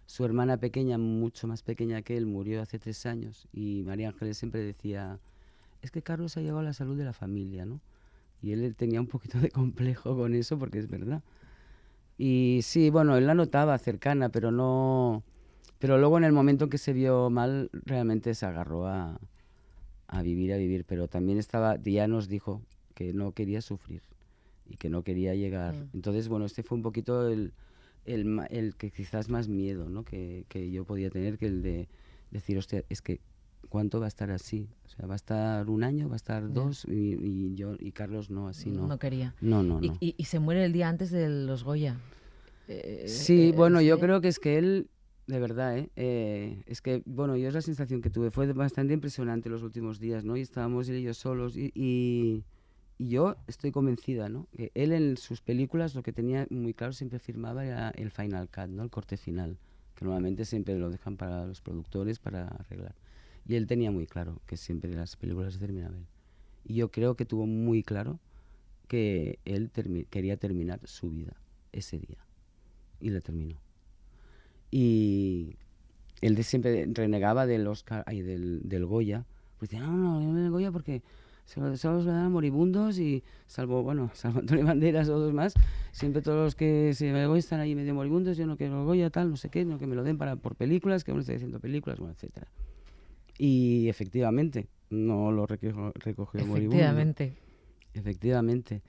Su hermana pequeña, mucho más pequeña que él, murió hace 3 años y María Ángeles siempre decía, es que Carlos ha llevado a la salud de la familia, ¿no? Y él tenía un poquito de complejo con eso porque es verdad. Y sí, bueno, él la notaba cercana, pero no... Pero luego en el momento en que se vio mal, realmente se agarró a vivir, pero también ya nos dijo que no quería sufrir y que no quería llegar. Entonces, bueno, este fue un poquito el que quizás más miedo, ¿no? que yo podía tener, que el de decir, hostia, es que ¿cuánto va a estar así? O sea, ¿va a estar 1 año? ¿Va a estar 2? Y yo y Carlos no, así no. No quería. No. Y se muere el día antes de los Goya. Sí, bueno, yo creo que es que él, de verdad, es que, bueno, yo es la sensación que tuve, fue bastante impresionante los últimos días, ¿no? Y estábamos él y yo solos y yo estoy convencida, ¿no? Que él en sus películas lo que tenía muy claro, siempre firmaba, era el final cut, ¿no? El corte final, que normalmente siempre lo dejan para los productores para arreglar. Y él tenía muy claro que siempre las películas se terminaban él. Y yo creo que tuvo muy claro que él quería terminar su vida ese día. Y la terminó. Y él siempre renegaba del Oscar, del Goya. Pues decía, no, el Goya porque solo se lo dan a moribundos y salvo Antonio Banderas o 2 más, siempre todos los que se me están ahí medio moribundos, yo no quiero el Goya, tal, no sé qué, no que me lo den por películas, que uno esté haciendo películas, bueno, etcétera. Y efectivamente, no lo recogió moribundo. Efectivamente.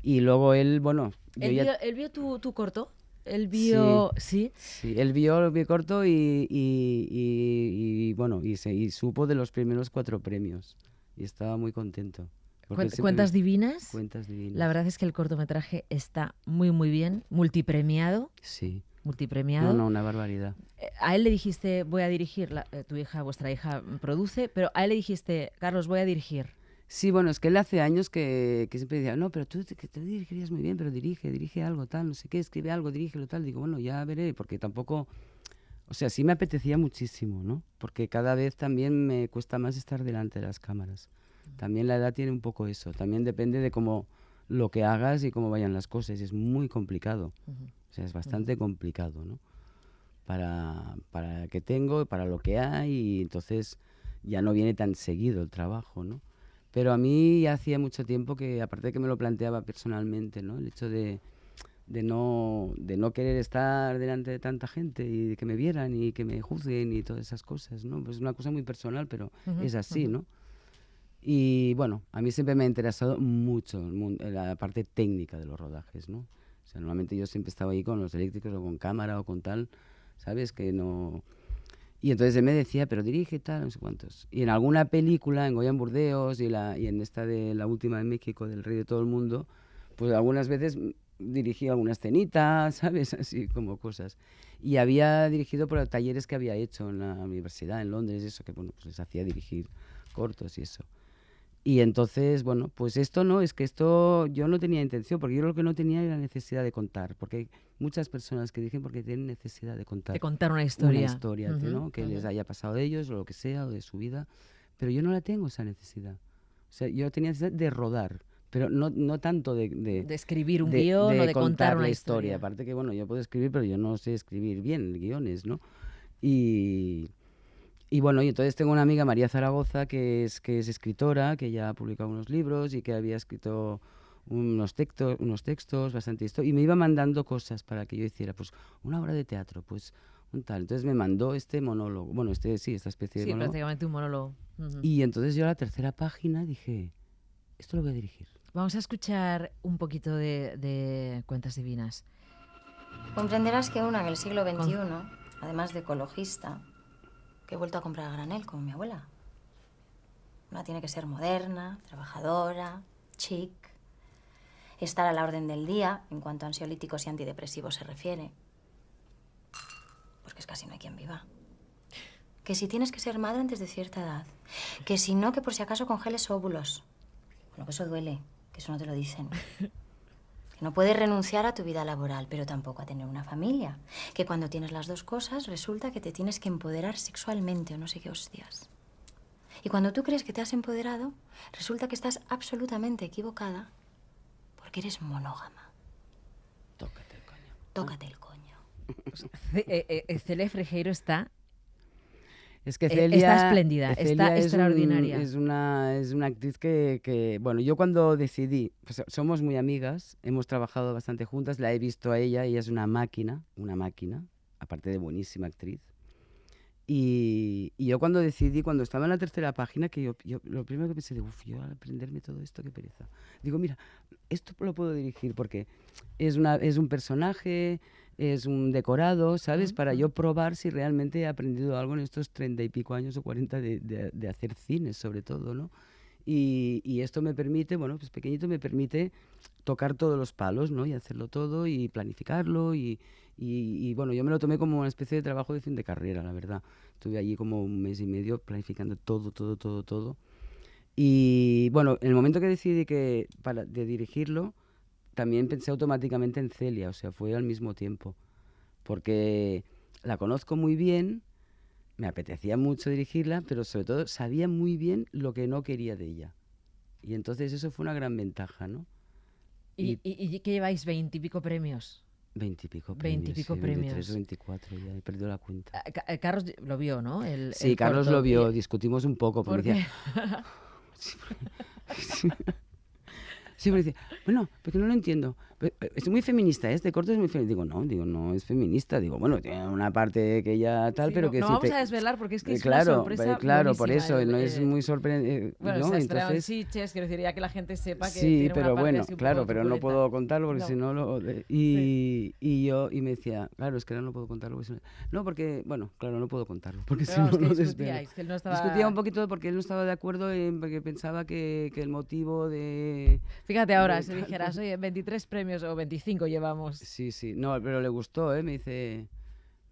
Y luego él, bueno... ¿Él vio tu corto? Él vio... Sí, él vio mi corto y bueno, y supo de los primeros 4 premios. Y estaba muy contento. ¿Cuentas divinas? Cuentas divinas. La verdad es que el cortometraje está muy, muy bien. Multipremiado. Sí. Multipremiado. No, una barbaridad. A él le dijiste, voy a dirigir, vuestra hija produce, pero a él le dijiste, Carlos, voy a dirigir. Sí, bueno, es que él hace años que siempre decía, no, pero tú te dirigirías muy bien, pero dirige algo, tal, no sé qué, escribe algo, dirígelo, tal. Digo, bueno, ya veré, porque tampoco... O sea, sí me apetecía muchísimo, ¿no? Porque cada vez también me cuesta más estar delante de las cámaras. También la edad tiene un poco eso. También depende de cómo lo que hagas y cómo vayan las cosas. Es muy complicado. O sea, es bastante complicado, ¿no? Para que tengo, para lo que hay, y entonces ya no viene tan seguido el trabajo, ¿no? Pero a mí ya hacía mucho tiempo que, aparte de que me lo planteaba personalmente, ¿no? El hecho de no querer estar delante de tanta gente y de que me vieran y que me juzguen y todas esas cosas, ¿no? Pues es una cosa muy personal, pero es así, ¿no? Y bueno, a mí siempre me ha interesado mucho la parte técnica de los rodajes, ¿no? O sea, normalmente yo siempre estaba ahí con los eléctricos o con cámara o con tal, ¿sabes? Que no... Y entonces él me decía, pero dirige tal, no sé cuántos. Y en alguna película, en Goya en Burdeos y en esta de la última de México, del Rey de todo el mundo, pues algunas veces dirigí alguna escenita, ¿sabes? Así como cosas. Y había dirigido por talleres que había hecho en la universidad, en Londres, eso, que bueno, pues les hacía dirigir cortos y eso. Y entonces, bueno, pues esto no, es que esto yo no tenía intención, porque yo lo que no tenía era necesidad de contar, porque hay muchas personas que dirigen porque tienen necesidad de contar. De contar una historia. Una historia, ¿no? Que les haya pasado de ellos, o lo que sea, o de su vida. Pero yo no la tengo esa necesidad. O sea, yo tenía necesidad de rodar, pero no tanto de escribir un guión o de contar una historia. Aparte que, bueno, yo puedo escribir, pero yo no sé escribir bien guiones, ¿no? Y bueno, y entonces tengo una amiga, María Zaragoza, que es escritora, que ya ha publicado unos libros y que había escrito unos textos bastante y me iba mandando cosas para que yo hiciera, pues, una obra de teatro, pues, un tal. Entonces me mandó este monólogo, bueno, esta especie de monólogo. Sí, prácticamente un monólogo. Y entonces yo a la 3ª página dije, esto lo voy a dirigir. Vamos a escuchar un poquito de Cuentas divinas. Comprenderás que una en el siglo XXI, además de ecologista, que he vuelto a comprar a granel, como mi abuela. Una tiene que ser moderna, trabajadora, chic, estar a la orden del día en cuanto a ansiolíticos y antidepresivos se refiere. Porque es casi no hay quien viva. Que si tienes que ser madre antes de cierta edad. Que si no, que por si acaso congeles óvulos. Bueno, que eso duele, que eso no te lo dicen. Que no puedes renunciar a tu vida laboral, pero tampoco a tener una familia. Que cuando tienes las 2 cosas, resulta que te tienes que empoderar sexualmente o no sé qué hostias. Y cuando tú crees que te has empoderado, resulta que estás absolutamente equivocada porque eres monógama. Tócate el coño. Tócate el coño. Celia Frejeiro está... Es que Celia está espléndida, está extraordinaria. Es una actriz que, bueno, yo cuando decidí, pues somos muy amigas, hemos trabajado bastante juntas, la he visto a ella, ella es una máquina, aparte de buenísima actriz. Y yo cuando decidí, cuando estaba en la 3ª página, que yo lo primero que pensé, yo al aprenderme todo esto, qué pereza. Digo, mira, esto lo puedo dirigir porque es un personaje, es un decorado, ¿sabes? Para yo probar si realmente he aprendido algo en estos 30 y pico años o 40 de hacer cine, sobre todo, ¿no? Y esto me permite, bueno, pues pequeñito me permite tocar todos los palos, ¿no? Y hacerlo todo y planificarlo y bueno, yo me lo tomé como una especie de trabajo de fin de carrera, la verdad. Estuve allí como 1 mes y medio planificando todo. Y bueno, en el momento que decidí de dirigirlo, también pensé automáticamente en Celia, o sea, fue al mismo tiempo. Porque la conozco muy bien, me apetecía mucho dirigirla, pero sobre todo sabía muy bien lo que no quería de ella. Y entonces eso fue una gran ventaja, ¿no? ¿Y qué lleváis? 20 y pico premios? 20 y pico premios. 20 y pico sí, premios. 23 o 24, ya he perdido la cuenta. Carlos lo vio, ¿no? Sí, Carlos lo vio, discutimos un poco, porque me decía, Sí, pero dice, bueno, porque no lo entiendo. Es muy feminista, este corto es muy feminista. Digo, no es feminista. Digo, bueno, tiene una parte que ella tal, Sí, pero no, que no sí vamos a desvelar porque es que es una claro, sorpresa claro, por buenísima. eso, no es muy sorprendente. Bueno, ¿no? se ha estrenado en Entonces, Sitges, quiero decir, ya que la gente sepa que sí, tiene pero una parte bueno, así un claro, poco pero no truculenta. puedo contarlo porque No. si no lo... Y me decía, claro, es que ahora no puedo contarlo. Porque no, porque, bueno, claro, no puedo contarlo, porque Pero si vamos, no que lo discutíais, desvelo. que él no estaba... Discutía un poquito porque él no estaba de acuerdo porque pensaba que el motivo de... Fíjate ahora, de si tal, dijeras, pues- oye, 23 premios o 25 llevamos. Sí, no, pero le gustó, me dice,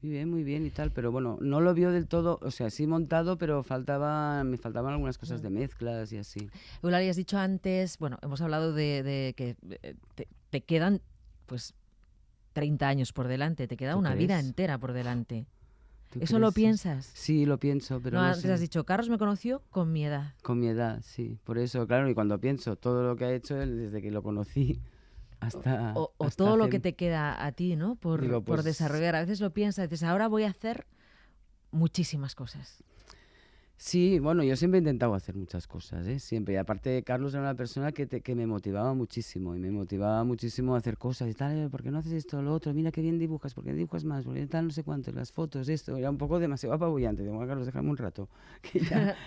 muy bien y tal, pero bueno, no lo vio del todo, o sea, sí montado, pero me faltaban algunas cosas de mezclas y así. Eulalia, has dicho antes, bueno, hemos hablado de que te quedan, pues, 30 años por delante, te queda ¿Tú una vida crees? entera por delante. ¿Tú ¿Eso lo crees? piensas? Sí, lo pienso, pero No, no antes sé. has dicho, Carlos me conoció con mi edad. Con mi edad, sí, por eso, claro, y cuando pienso todo lo que ha hecho él desde que lo conocí hasta... O hasta todo lo hace- que te queda a ti, ¿no? Por Digo, pues- desarrollar. A veces lo piensas, dices, ahora voy a hacer muchísimas cosas. Sí, bueno, yo siempre he intentado hacer muchas cosas, siempre. Y aparte, Carlos era una persona que me motivaba muchísimo. Y me motivaba muchísimo a hacer cosas y tal. ¿Por qué no haces esto o lo otro? Mira qué bien dibujas, ¿por qué no dibujas más? ¿Por qué tal no sé cuánto? Las fotos, esto. Era un poco demasiado apabullante. Digo, Carlos, déjame un rato.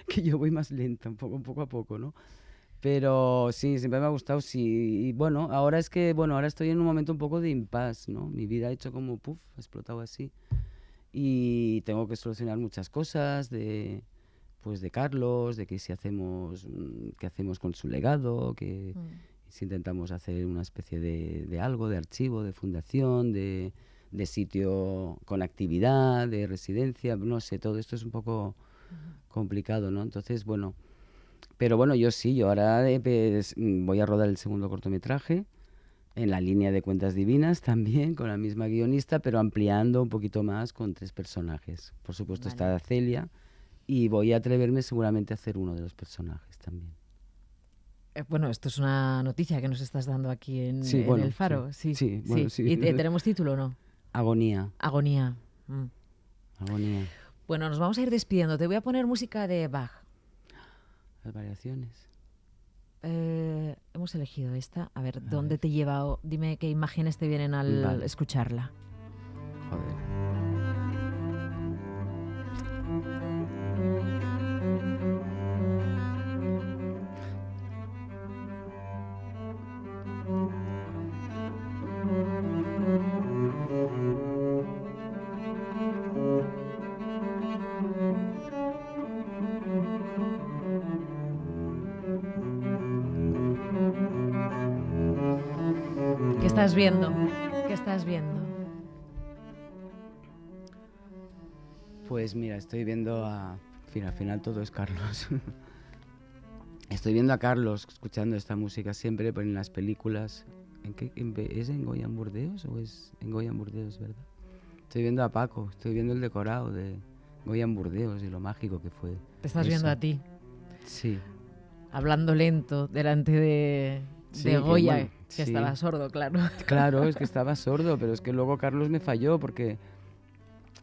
Que yo voy más lenta, un poco a poco, ¿no? Pero sí, siempre me ha gustado, sí. Y bueno, ahora estoy en un momento un poco de impasse, ¿no? Mi vida ha hecho como, puff, ha explotado así. Y tengo que solucionar muchas cosas de Carlos, de que si hacemos, qué hacemos con su legado, que si intentamos hacer una especie de algo, de archivo, de fundación, de sitio con actividad, de residencia, no sé, todo esto es un poco complicado, ¿no? Entonces, bueno, pero bueno, yo ahora voy a rodar el segundo cortometraje, en la línea de Cuentas Divinas también, con la misma guionista, pero ampliando un poquito más con 3 personajes. Por supuesto está Celia, y voy a atreverme seguramente a hacer uno de los personajes también. Bueno, esto es una noticia que nos estás dando aquí en bueno, El Faro. Sí. Bueno, sí. ¿Y tenemos título o no? Agonía. Agonía. Agonía. Bueno, nos vamos a ir despidiendo. Te voy a poner música de Bach. Las variaciones. Hemos elegido esta. A ver, ¿dónde te lleva? Dime qué imágenes te vienen al escucharla. Joder. ¿Qué estás viendo? ¿Qué estás viendo? Pues mira, estoy viendo al final todo es Carlos. Estoy viendo a Carlos escuchando esta música siempre, pero en las películas. ¿Es en Goya en Burdeos o es en Goya en Burdeos, verdad? Estoy viendo a Paco, estoy viendo el decorado de Goya en Burdeos y lo mágico que fue. Te estás viendo a ti. Sí. Hablando lento delante de Goya, que estaba sordo, claro. Claro, es que estaba sordo, pero es que luego Carlos me falló porque...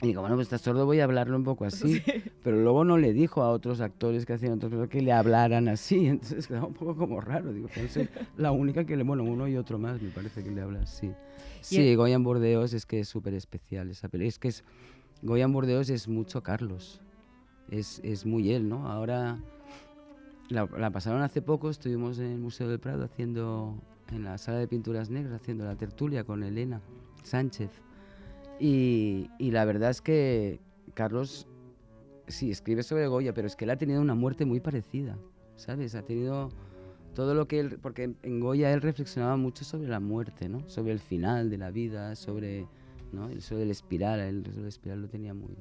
Y digo, bueno, pues estás sordo, voy a hablarlo un poco así. Sí. Pero luego no le dijo a otros actores que hacían otras cosas que le hablaran así. Entonces quedaba un poco como raro. Digo, pero soy la única que uno y otro más me parece que le habla así. Sí, Goya en Burdeos es que es súper especial esa película. Es que Goya en Burdeos es mucho Carlos. Es muy él, ¿no? Ahora la pasaron hace poco, estuvimos en el Museo del Prado en la sala de pinturas negras, haciendo la tertulia con Elena Sánchez. Y la verdad es que Carlos, sí, escribe sobre Goya, pero es que él ha tenido una muerte muy parecida, ¿sabes? Ha tenido todo lo que él... Porque en Goya él reflexionaba mucho sobre la muerte, ¿no? Sobre el final de la vida, sobre el espiral, él sobre el espiral lo tenía muy...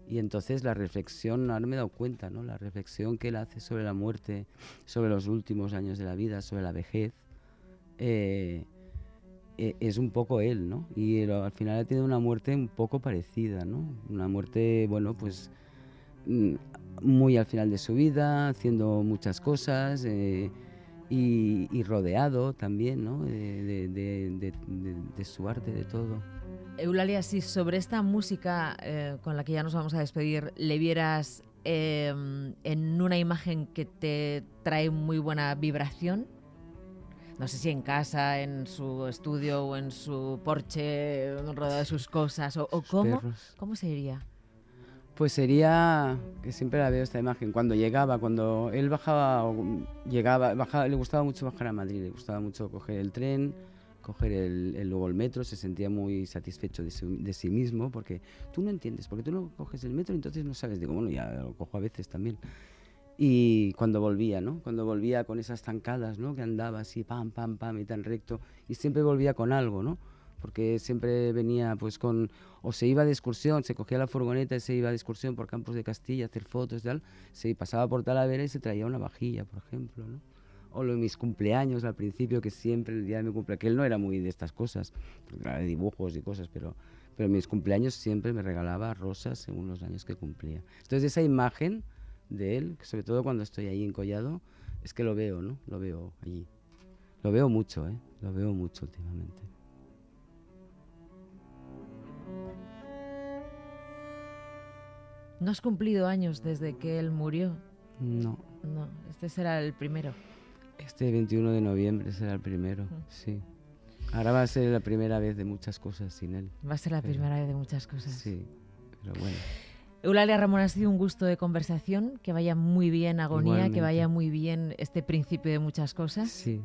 Y entonces la reflexión, ahora me he dado cuenta, ¿no? La reflexión que él hace sobre la muerte, sobre los últimos años de la vida, sobre la vejez, es un poco él, ¿no? Y al final ha tenido una muerte un poco parecida, ¿no? Una muerte, bueno, pues muy al final de su vida, haciendo muchas cosas y rodeado también, ¿no? De su arte, de todo. Eulalia, si sobre esta música con la que ya nos vamos a despedir le vieras en una imagen que te trae muy buena vibración? No sé si en casa, en su estudio o en su porche, rodeado de sus cosas, o cómo, ¿cómo sería? Pues sería, que siempre la veo esta imagen, cuando él bajaba, le gustaba mucho bajar a Madrid, le gustaba mucho coger el tren, coger luego el metro, se sentía muy satisfecho de sí mismo, porque tú no entiendes, porque tú no coges el metro, entonces no sabes. Digo, bueno, ya lo cojo a veces también. Y cuando volvía, ¿no? Cuando volvía con esas zancadas, ¿no? Que andaba así, pam, pam, pam, y tan recto, y siempre volvía con algo, ¿no? Porque siempre venía pues o se iba de excursión, se cogía la furgoneta y se iba de excursión por Campos de Castilla a hacer fotos y tal, se pasaba por Talavera y se traía una vajilla, por ejemplo, ¿no? O mis cumpleaños al principio, que siempre el día de mi cumpleaños, que él no era muy de estas cosas, porque era de dibujos y cosas, pero mis cumpleaños siempre me regalaba rosas según los años que cumplía. Entonces esa imagen de él, sobre todo cuando estoy ahí en Collado, es que lo veo, ¿no? Lo veo allí. Lo veo mucho, ¿eh? Lo veo mucho últimamente. ¿No has cumplido años desde que él murió? No. No, este será el primero. Este 21 de noviembre será el primero, sí. Ahora va a ser la primera vez de muchas cosas sin él. Va a ser la primera vez de muchas cosas. Sí, pero bueno. Eulalia Ramón, ha sido un gusto de conversación. Que vaya muy bien Agonía, igualmente. Que vaya muy bien este principio de muchas cosas. Sí,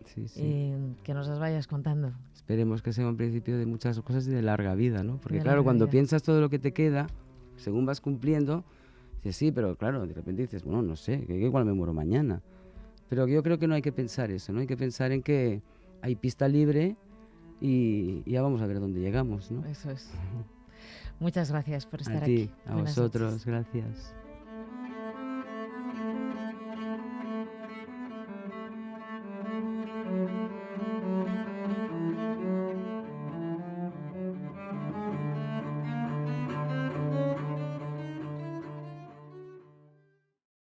sí, sí. Que nos las vayas contando. Esperemos que sea un principio de muchas cosas y de larga vida, ¿no? Porque claro, cuando piensas todo lo que te queda, según vas cumpliendo, dices, sí, pero claro, de repente dices, bueno, no sé, que igual me muero mañana. Pero yo creo que no hay que pensar eso, ¿no? Hay que pensar en que hay pista libre y ya vamos a ver dónde llegamos, ¿no? Eso es. Muchas gracias por estar aquí. aquí. A vosotros, gracias.